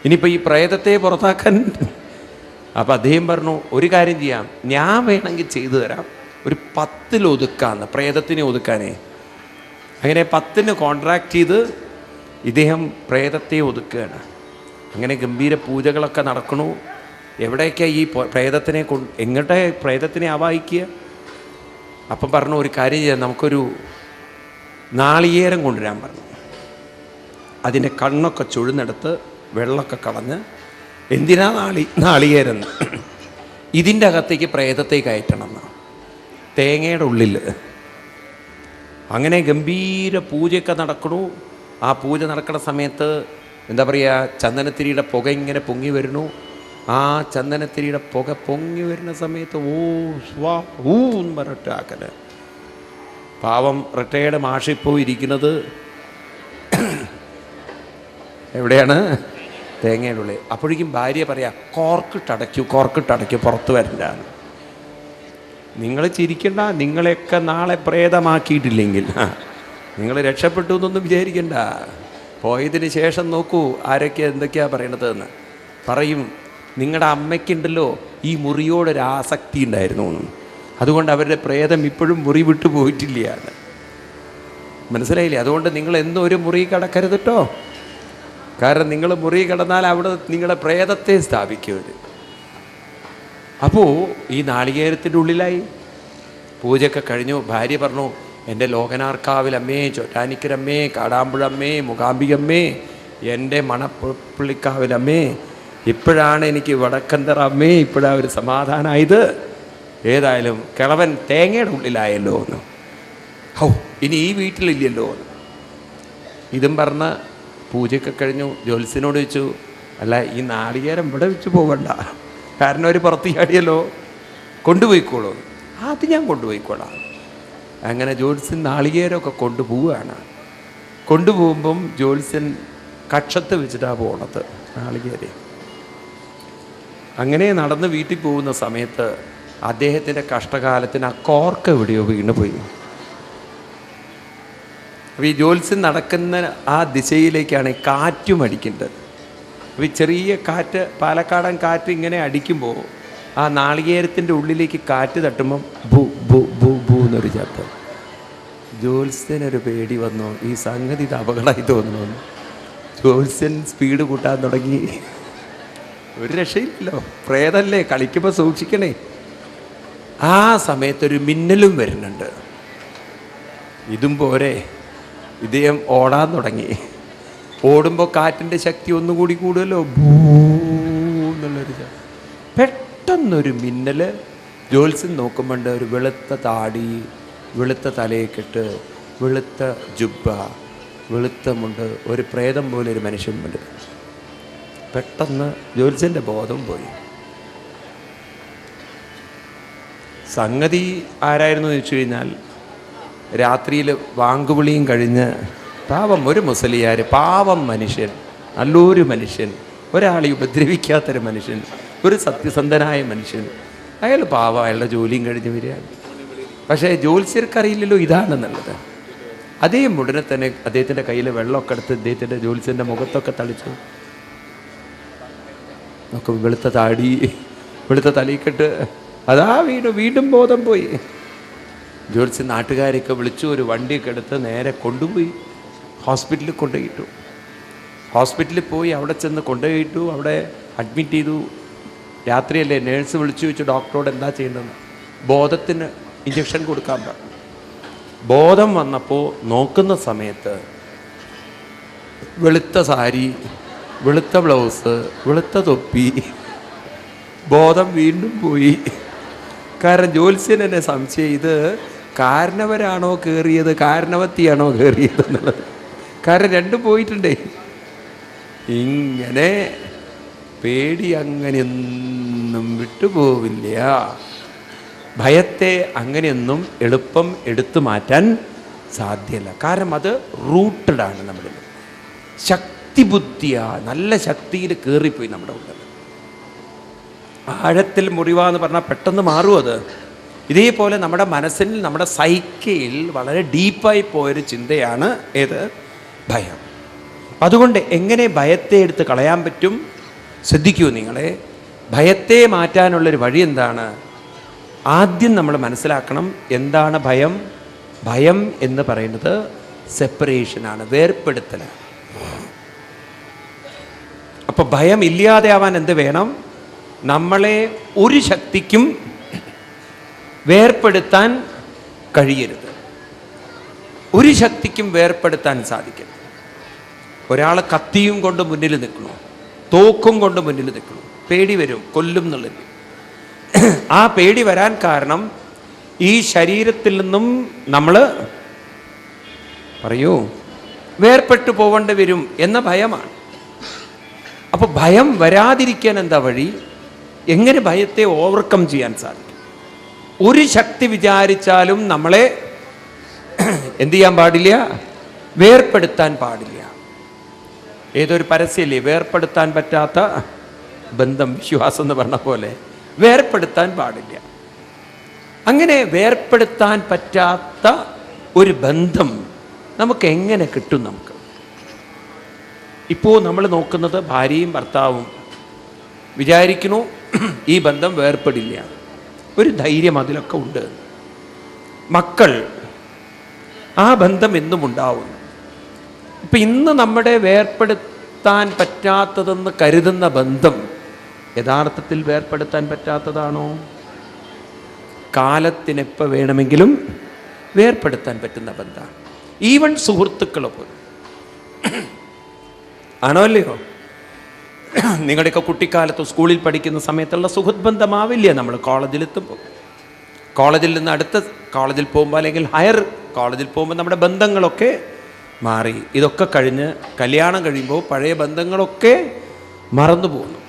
ഇനിയിപ്പോൾ ഈ പ്രേതത്തെ പുറത്താക്കാൻ. അപ്പോൾ അദ്ദേഹം പറഞ്ഞു, ഒരു കാര്യം ചെയ്യാം, ഞാൻ വേണമെങ്കിൽ ചെയ്തു തരാം, ഒരു 10 ഒതുക്കാന്ന്, പ്രേതത്തിനെ ഒതുക്കാനേ. അങ്ങനെ 10 കോൺട്രാക്റ്റ് ചെയ്ത് ഇദ്ദേഹം പ്രേതത്തെ ഒതുക്കുകയാണ്. അങ്ങനെ ഗംഭീര പൂജകളൊക്കെ നടക്കണു. എവിടെയൊക്കെയാണ് ഈ പ്രേതത്തിനെ എങ്ങോട്ടേ പ്രേതത്തിനെ ആവാഹിക്കുക? അപ്പം പറഞ്ഞു, ഒരു കാര്യം ചെയ്യാം, നമുക്കൊരു നാളികേരം കൊണ്ടുവരാൻ പറഞ്ഞു. അതിൻ്റെ കണ്ണൊക്കെ ചുഴുന്നെടുത്ത് വെള്ളമൊക്കെ കളഞ്ഞ്, എന്തിനാ നാളികേരം? ഇതിൻ്റെ അകത്തേക്ക് പ്രേതത്തെ കയറ്റണം എന്നാണ്, തേങ്ങയുടെ ഉള്ളിൽ. അങ്ങനെ ഗംഭീര പൂജയൊക്കെ നടക്കണു. ആ പൂജ നടക്കുന്ന സമയത്ത് എന്താ പറയുക, ചന്ദനത്തിരിയുടെ പുക ഇങ്ങനെ പൊങ്ങി വരുന്നു. ആ ചന്ദനത്തിരിയുടെ പുക പൊങ്ങി വരുന്ന സമയത്ത് ഓ സ്വാ ഊന്ന് പറഞ്ഞിട്ട് ആക്കല്. പാവം റിട്ടയേർഡ് മാഷിപ്പോൾ ഇരിക്കുന്നത് എവിടെയാണ്? തേങ്ങയുടെ ഉള്ളിൽ. അപ്പോഴേക്കും ഭാര്യ പറയാ, കോർക്കിട്ടടയ്ക്കൂ പുറത്ത് വരണ്ടാന്ന്. നിങ്ങൾ ചിരിക്കണ്ട, നിങ്ങളെയൊക്കെ നാളെ പ്രേതമാക്കിയിട്ടില്ലെങ്കിൽ നിങ്ങൾ രക്ഷപ്പെട്ടു എന്നൊന്നും വിചാരിക്കണ്ട. പോയതിന് ശേഷം നോക്കൂ ആരൊക്കെയാണ് എന്തൊക്കെയാണ് പറയണത് എന്ന്. പറയും, നിങ്ങളുടെ അമ്മയ്ക്കുണ്ടല്ലോ ഈ മുറിയോടൊരു ആസക്തി ഉണ്ടായിരുന്നു, അതുകൊണ്ട് അവരുടെ പ്രേതം ഇപ്പോഴും മുറി വിട്ടു പോയിട്ടില്ല. മനസ്സിലായില്ലേ? അതുകൊണ്ട് നിങ്ങൾ എന്നും ഒരു മുറി കടക്കരുത് കേട്ടോ. കാരണം നിങ്ങൾ മുറി കടന്നാൽ അവിടെ നിങ്ങളുടെ പ്രേതത്തെ സ്ഥാപിക്കും. അപ്പോൾ ഈ നാളികേരത്തിൻ്റെ ഉള്ളിലായി പൂജയൊക്കെ കഴിഞ്ഞു. ഭാര്യ പറഞ്ഞു, എൻ്റെ ലോകനാർക്കാവിലമ്മേ, ചോറ്റാനിക്കരമ്മേ, കാടാമ്പുഴമ്മേ, മൂകാംബികമ്മേ, എൻ്റെ മണപ്പുള്ളിക്കാവിലമ്മേ, ഇപ്പോഴാണ് എനിക്ക് വടക്കന്തറ അമ്മേ, ഇപ്പോഴാണ് ഒരു സമാധാനമായത്. ഏതായാലും കിളവൻ തേങ്ങയുടെ ഉള്ളിലായല്ലോ എന്ന്. ഹൗ, ഇനി ഈ വീട്ടിലില്ലല്ലോ എന്ന്. ഇതും പറഞ്ഞ് പൂജയൊക്കെ കഴിഞ്ഞു. ജ്യോത്സ്യനോട് ചോദിച്ചു, അല്ല ഈ നാളികേരം ഇവിടെ വെച്ച് പോകണ്ട, കാരണം അവർ പുറത്ത് ചാടിയല്ലോ, കൊണ്ടുപോയിക്കോളൂ. അത് ഞാൻ കൊണ്ടുപോയിക്കോളാം. അങ്ങനെ ജ്യോത്സ്യൻ നാളികേരമൊക്കെ കൊണ്ടുപോവുകയാണ്. കൊണ്ടുപോകുമ്പം ജ്യോത്സ്യൻ കക്ഷത്ത് വെച്ചിട്ടാണ് പോണത് നാളികേരെ. അങ്ങനെ നടന്ന് വീട്ടിൽ പോകുന്ന സമയത്ത് അദ്ദേഹത്തിൻ്റെ കഷ്ടകാലത്തിന് ആ കോർക്ക് എവിടെയോ വീണുപോയി. അപ്പോൾ ഈ ജ്യോത്സ്യൻ നടക്കുന്ന ആ ദിശയിലേക്കാണ് കാറ്റും അടിക്കേണ്ടത്. അപ്പോൾ ഈ ചെറിയ കാറ്റ്, പാലക്കാടൻ കാറ്റ് ഇങ്ങനെ അടിക്കുമ്പോൾ ആ നാളികേരത്തിൻ്റെ ഉള്ളിലേക്ക് കാറ്റ് തട്ടുമ്പം ഭൂ ഭൂ ഭൂ ഭൂ എന്നൊരു ശബ്ദം. ജ്യോത്സ്യനൊരു പേടി വന്നു, ഈ സംഗതി ഇത് അപകടമായി തോന്നുന്നു. ജ്യോത്സ്യൻ സ്പീഡ് കൂട്ടാൻ തുടങ്ങി. ഒരു രക്ഷയില്ലല്ലോ, പ്രേതല്ലേ, കളിക്കുമ്പോൾ സൂക്ഷിക്കണേ. ആ സമയത്തൊരു മിന്നലും വരുന്നുണ്ട്. ഇതും പോരെ, ഇദ്ദേഹം ഓടാൻ തുടങ്ങി. ഓടുമ്പോൾ കാറ്റിൻ്റെ ശക്തി ഒന്നുകൂടി കൂടുമല്ലോ, ഭൂ എന്നുള്ളൊരു പെട്ടെന്നൊരു മിന്നൽ. ജ്യോത്സ്യൻ നോക്കുമ്പോണ്ട് ഒരു വെളുത്ത താടി, വെളുത്ത തലയൊക്കെട്ട്, വെളുത്ത ജുബ്ബ, വെളുത്ത മുണ്ട്, ഒരു പ്രേതം പോലെ ഒരു മനുഷ്യൻ മുണ്ട്. പെട്ടെന്ന് ജ്യോത്സ്യൻ്റെ ബോധം പോയി. സംഗതി ആരായിരുന്നു എന്ന് വെച്ച് കഴിഞ്ഞാൽ, രാത്രിയിൽ വാങ്കുവിളിയും കഴിഞ്ഞ് പാവം ഒരു മുസലിയാർ, പാവം മനുഷ്യൻ നല്ലൊരു മനുഷ്യൻ, ഒരാളെ ഉപദ്രവിക്കാത്തൊരു മനുഷ്യൻ, ഒരു സത്യസന്ധനായ മനുഷ്യൻ. അയാൾ പാവം, അയാളുടെ ജോലിയും കഴിഞ്ഞ് വരികയാണ്. പക്ഷേ ജ്യോത്സ്യർക്കറിയില്ലല്ലോ ഇതാണെന്നുള്ളത്. അദ്ദേഹം ഉടനെ തന്നെ അദ്ദേഹത്തിൻ്റെ കയ്യിൽ വെള്ളമൊക്കെ എടുത്ത് അദ്ദേഹത്തിൻ്റെ ജ്യോത്സ്യൻ്റെ മുഖത്തൊക്കെ തളിച്ചു. ഒക്കെ വെളുത്ത താടി, വെളുത്ത തലയിക്കെട്ട്, അതാ വീണ്ടും ബോധം പോയി. ജ്യോത്സ്യൻ നാട്ടുകാരെയൊക്കെ വിളിച്ചു, ഒരു വണ്ടിയൊക്കെ എടുത്ത് നേരെ കൊണ്ടുപോയി ഹോസ്പിറ്റലിൽ കൊണ്ടുപോയിട്ടു. ഹോസ്പിറ്റലിൽ പോയി അവിടെ ചെന്ന് കൊണ്ടുപോയിട്ടു, അവിടെ അഡ്മിറ്റ് ചെയ്തു. രാത്രിയല്ലേ, നേഴ്സ് വിളിച്ചു ചോദിച്ചു ഡോക്ടറോട് എന്താ ചെയ്യേണ്ടതെന്ന്. ബോധത്തിന് ഇഞ്ചക്ഷൻ കൊടുക്കാൻ പറഞ്ഞു. ബോധം വന്നപ്പോൾ നോക്കുന്ന സമയത്ത് വെളുത്ത സാരി, വെളുത്ത ബ്ലൗസ്, വെളുത്ത തൊപ്പി. ബോധം വീണ്ടും പോയി. കാരണം ജ്യോത്സ്യൻ എന്നെ സംശയം, ഇത് കാരണവരാണോ കയറിയത് കാരണവത്തിയാണോ കയറിയത് എന്നുള്ളത്. കാരണം രണ്ടും പോയിട്ടുണ്ടേ. ഇങ്ങനെ പേടി അങ്ങനെയൊന്നും വിട്ടുപോവില്ല. ഭയത്തെ അങ്ങനെയൊന്നും എളുപ്പം എടുത്തു മാറ്റാൻ സാധ്യമല്ല. കാരണം അത് റൂട്ടഡാണ് നമ്മുടെ ശക്തിബുദ്ധിയാ, നല്ല ശക്തിയിൽ കയറിപ്പോയി നമ്മുടെ ഉള്ളിൽ. ആഴത്തിൽ മുറിവാന്ന് പറഞ്ഞാൽ പെട്ടെന്ന് മാറും അത്. ഇതേപോലെ നമ്മുടെ മനസ്സിൽ, നമ്മുടെ സൈക്കയിൽ വളരെ ഡീപ്പായി പോയൊരു ചിന്തയാണ് ഏത്? ഭയം. അതുകൊണ്ട് എങ്ങനെ ഭയത്തെ എടുത്ത് കളയാൻ പറ്റും? ശ്രദ്ധിക്കൂ നിങ്ങളെ. ഭയത്തെ മാറ്റാനുള്ളൊരു വഴി എന്താണ്? ആദ്യം നമ്മൾ മനസ്സിലാക്കണം എന്താണ് ഭയം. ഭയം എന്ന് പറയുന്നത് സെപ്പറേഷനാണ്, വേർപ്പെടുത്തലാണ്. അപ്പോൾ ഭയം ഇല്ലാതെയാവാൻ എന്ത് വേണം? നമ്മളെ ഒരു ശക്തിക്കും വേർപ്പെടുത്താൻ കഴിയരുത്. ഒരു ശക്തിക്കും വേർപ്പെടുത്താൻ സാധിക്കും. ഒരാൾ കത്തിയും കൊണ്ട് മുന്നിൽ നിൽക്കണു, തോക്കും കൊണ്ട് മുന്നിൽ നിൽക്കണു, പേടി വരും, കൊല്ലും എന്നുള്ളത്. ആ പേടി വരാൻ കാരണം ഈ ശരീരത്തിൽ നിന്നും നമ്മൾ പറയൂ വേർപെട്ടു പോവേണ്ടി വരും എന്ന ഭയമാണ്. അപ്പോൾ ഭയം വരാതിരിക്കാൻ എന്താ വഴി? എങ്ങനെ ഭയത്തെ ഓവർകം ചെയ്യാൻ സാധിക്കും? ഒരു ശക്തി വിചാരിച്ചാലും നമ്മളെ എന്ത് ചെയ്യാൻ പാടില്ല? വേർപ്പെടുത്താൻ പാടില്ല. ഏതൊരു പരസ്യമില്ലേ, വേർപ്പെടുത്താൻ പറ്റാത്ത ബന്ധം, വിശ്വാസം എന്ന് പറഞ്ഞ പോലെ വേർപ്പെടുത്താൻ പാടില്ല. അങ്ങനെ വേർപ്പെടുത്താൻ പറ്റാത്ത ഒരു ബന്ധം നമുക്ക് എങ്ങനെ കിട്ടും? നമുക്ക് ഇപ്പോൾ നമ്മൾ നോക്കുന്നത് ഭാര്യയും ഭർത്താവും വിചാരിക്കുന്നു ഈ ബന്ധം വേർപ്പെടില്ല, ഒരു ധൈര്യം അതിലൊക്കെ ഉണ്ട്. മക്കൾ, ആ ബന്ധം എന്നും ഉണ്ടാവും. ഇപ്പം ഇന്ന് നമ്മുടെ വേർപ്പെടുത്താൻ പറ്റാത്തതെന്ന് കരുതുന്ന ബന്ധം യഥാർത്ഥത്തിൽ വേർപ്പെടുത്താൻ പറ്റാത്തതാണോ? കാലത്തിനെപ്പോൾ വേണമെങ്കിലും വേർപ്പെടുത്താൻ പറ്റുന്ന ബന്ധമാണ്. ഈവൻ സുഹൃത്തുക്കളെ പോലും ആണോ അല്ലയോ? നിങ്ങളുടെയൊക്കെ കുട്ടിക്കാലത്ത് സ്കൂളിൽ പഠിക്കുന്ന സമയത്തുള്ള സുഹൃത്ത് ബന്ധമാവില്ല നമ്മൾ കോളേജിലെത്തുമ്പോൾ. കോളേജിൽ നിന്ന് അടുത്ത കോളേജിൽ പോകുമ്പോൾ അല്ലെങ്കിൽ ഹയർ കോളേജിൽ പോകുമ്പോൾ നമ്മുടെ ബന്ധങ്ങളൊക്കെ മാറി. ഇതൊക്കെ കഴിഞ്ഞ് കല്യാണം കഴിയുമ്പോൾ പഴയ ബന്ധങ്ങളൊക്കെ മറന്നു പോകുന്നു.